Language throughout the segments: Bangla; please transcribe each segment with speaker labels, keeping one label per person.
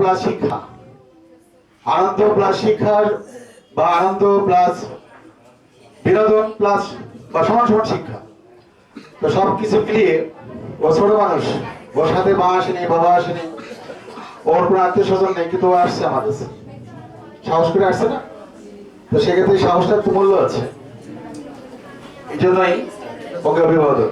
Speaker 1: প্লাস শিক্ষা, আনন্দ প্লাস শিক্ষার বা আনন্দ প্লাস বিনোদন প্লাস বা সমান সমান শিক্ষা। তো সব কিছু মিলিয়ে ও ছোট মানুষ, ওর সাথে মা আসেনি, বাবা আসেনি, ওর কোনো আত্মীয় স্বজন নেই, কিন্তু ও আসছে আমার কাছে, সাহস করে আসছে না। তো সেক্ষেত্রে সাহসটার তো মূল্য আছে, এই জন্যই ওকে অভিবাদন।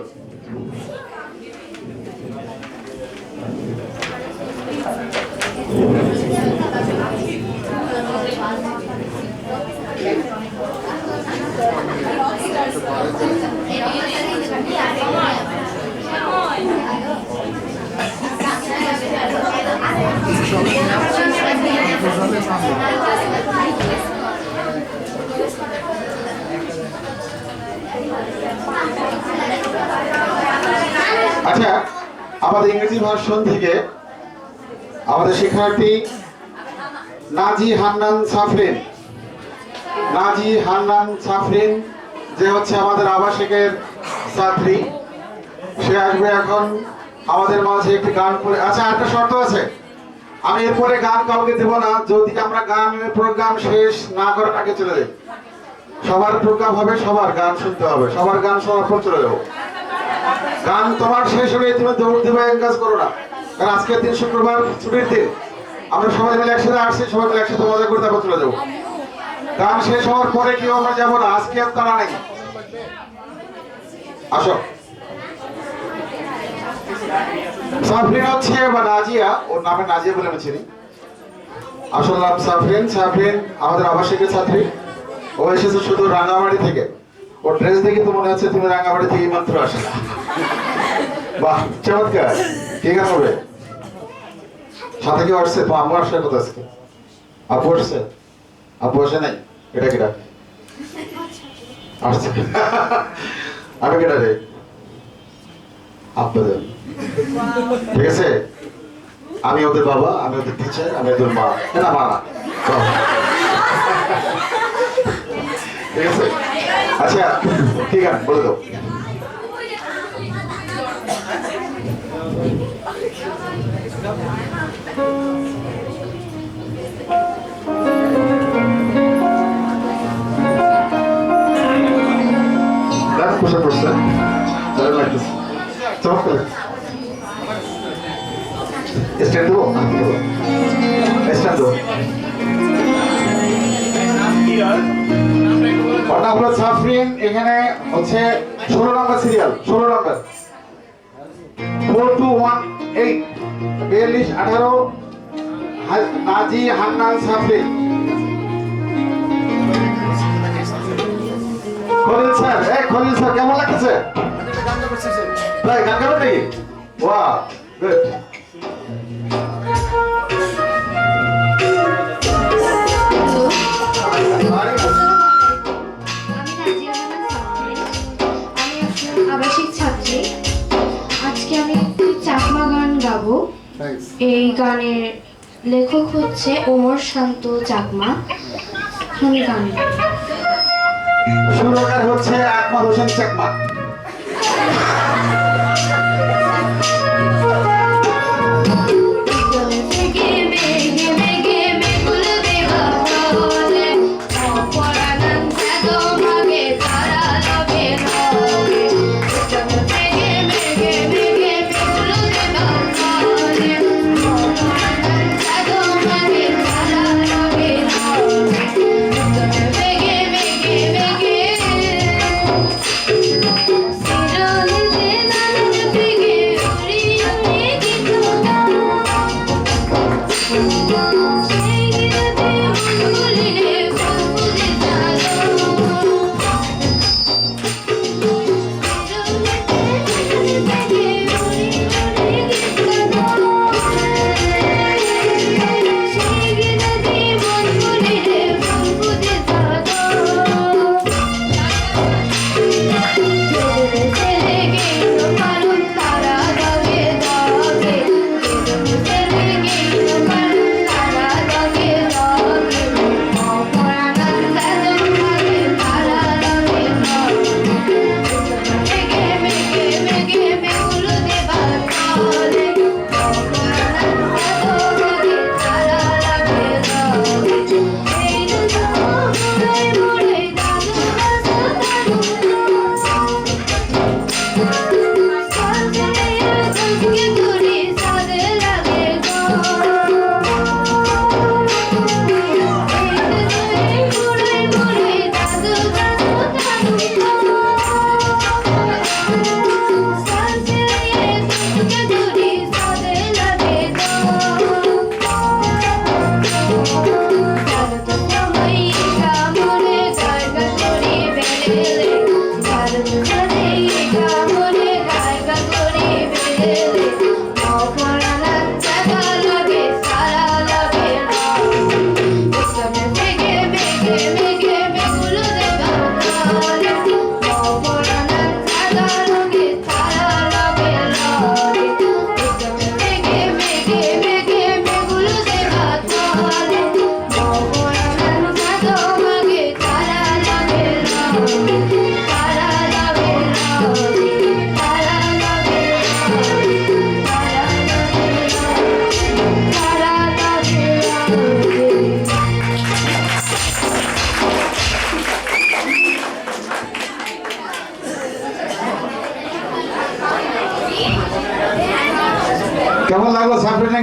Speaker 1: আচ্ছা, আমাদের ইংরেজি ভার্সন থেকে আমাদের শিক্ষার্থী নাজি হান্নান সাফরিন, নাজি হান্নান সাফরিন যে হচ্ছে আমাদের আবাসিকের ছাত্রী, সে আসবে এখন আমাদের মাঝে একটি গান করে। আচ্ছা, একটা শর্ত আছে, আমি এরপরে গান কাউকে দেব না যদি আমরা গানের প্রোগ্রাম শেষ না করার আগে চলে যাই। সবার প্রোগ্রাম হবে, সবার গান শুনতে হবে, সবার গান শোনার পর চলে যাবো। গান তোমার শেষ হলে তুমি দৌড় দিবে, কাজ করো না, কারণ আজকের দিন শুক্রবার, ছুটির দিন, আমরা সবাই মিলে একসাথে আসছি, সবাই মিলে একসাথে মজা করে তারপর চলে যাবো। গান শেষ হওয়ার পরে কেউ আমরা যাবো না, আজকে আর তারা নেই। আসো, সাফরিন হচ্ছে বা নাজিয়া, ওর নামে নাজিয়া বলে আমি চিনি, আসল নাম সাফরিন। সাফরিন আমাদের আবাসিকের ছাত্রী, ও এসেছে শুধু রাঙ্গামাটি থেকে। ওর ড্রেস দেখে তো মনে হচ্ছে তুমি রাঙ্গামাটি থেকে মাত্র আসে। বাহ, চমৎকার। ঠিক আছে, হবে সাথে কেউ আসছে? তো আম্মু আসছে কোথা আজকে? আপু আসছে? আপু আসে নাই? এটা কেটা আসছে? আমি কেটা রে? আব্বাদের। ঠিক আছে, আমি ওদের বাবা, আমি ওদের টিচার, আমি ওদের মা। না মা না, ঠিক আছে। আচ্ছা, ঠিক আছে, বলে দাও। পোশাক পড়ছে, লাগতেছে চমৎকার। স্ট্যান্ড দেবো, স্ট্যান্ড দেবো। সাফরিন এখানে হচ্ছে 16 নম্বর সিরিয়াল, 16 নম্বর 4218 4218 নাজি হান্নান সাফরিন। খলিল স্যার, খলিল স্যার কেমন লাগছে? তাই গান গাবেন নাকি? Wow, good.
Speaker 2: আবাসিক ছাত্রী, আজকে আমি একটি চাকমা গান গাবো। এই গানের লেখক হচ্ছে ওমর শান্ত চাকমা। আমি গান গাবো।
Speaker 1: সুরকার হচ্ছে আকমল হোসেন চাকমা।
Speaker 2: Siroli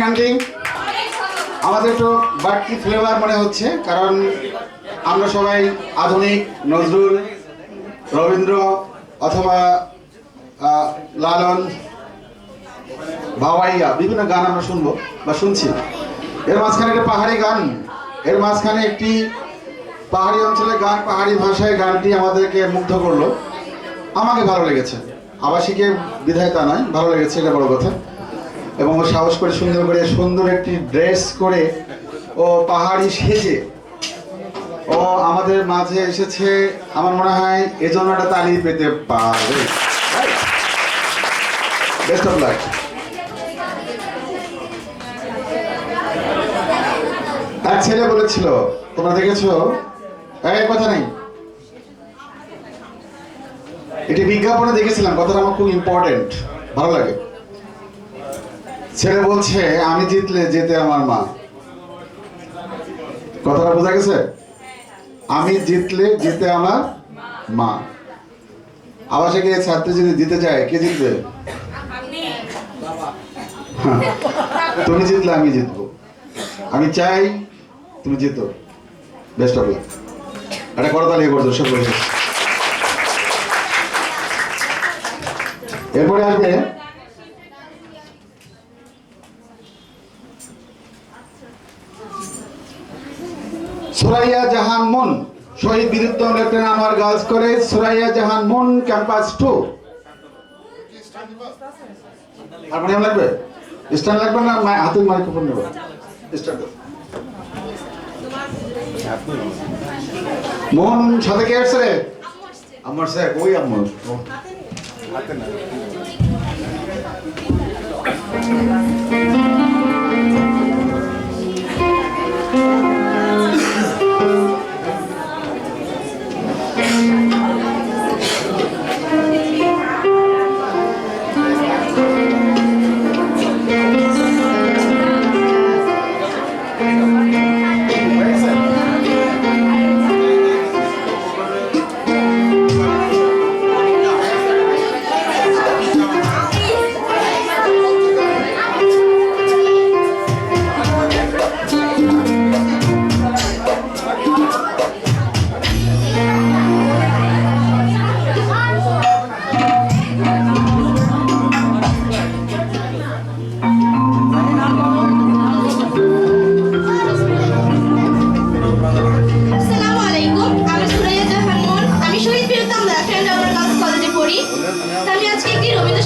Speaker 1: গানটি? আমাদের একটু বাড়তি ফ্লেভার মনে হচ্ছে, কারণ আমরা সবাই আধুনিক নজরুল, রবীন্দ্র অথবা লালন, ভাওয়াইয়া বিভিন্ন গান আমরা শুনবো বা শুনছি। এর মাঝখানে একটা পাহাড়ি গান, এর মাঝখানে একটি পাহাড়ি অঞ্চলের গান, পাহাড়ি ভাষায় গানটি আমাদেরকে মুগ্ধ করলো। আমাকে ভালো লেগেছে, আবাসিকে বিধায় তা নয়, ভালো লেগেছে, এটা বড় কথা। এবং ও সাহস করে সুন্দর একটি ড্রেস করে ও পাহাড়ি সেজে ও আমাদের মাঝে এসেছে। আমার মনে হয় এজন্য একটা তালি পেতে পারে। Best of luck. এক ছেলে বলেছিল, তোমরা দেখেছো, এক কথা নেই, এটি বিজ্ঞাপনে দেখেছিলাম, কথাটা আমার খুব ইম্পর্টেন্ট, ভালো লাগে। ছেলে বলছে, আমি জিতলে যেতে আমার মা। কথাটা বোঝা গেছে? আমি জিতলে যেতে আমার মা। আবাসে গিয়ে ছাত্রী যদি জিতে যায়, কে জিতবে? তুমি জিতলে আমি জিতবো। আমি চাই তুমি জিতো। Best of luck. এটা করতালি করছো সব বলেছে। এরপরে আসবে সুরাইয়া জাহান মুন, শহীদ বীরত্ব lieutenant Anwar girls college, Suraiya Jahan Mun, campus 2। Harmonium লাগবে? স্ট্যান্ড লাগবে না হাতের মাইক্রোফোন নেবে? স্ট্যান্ড। মোহন সাথে কে আসছে রে? আমার স্যার কই আমার হাতে না।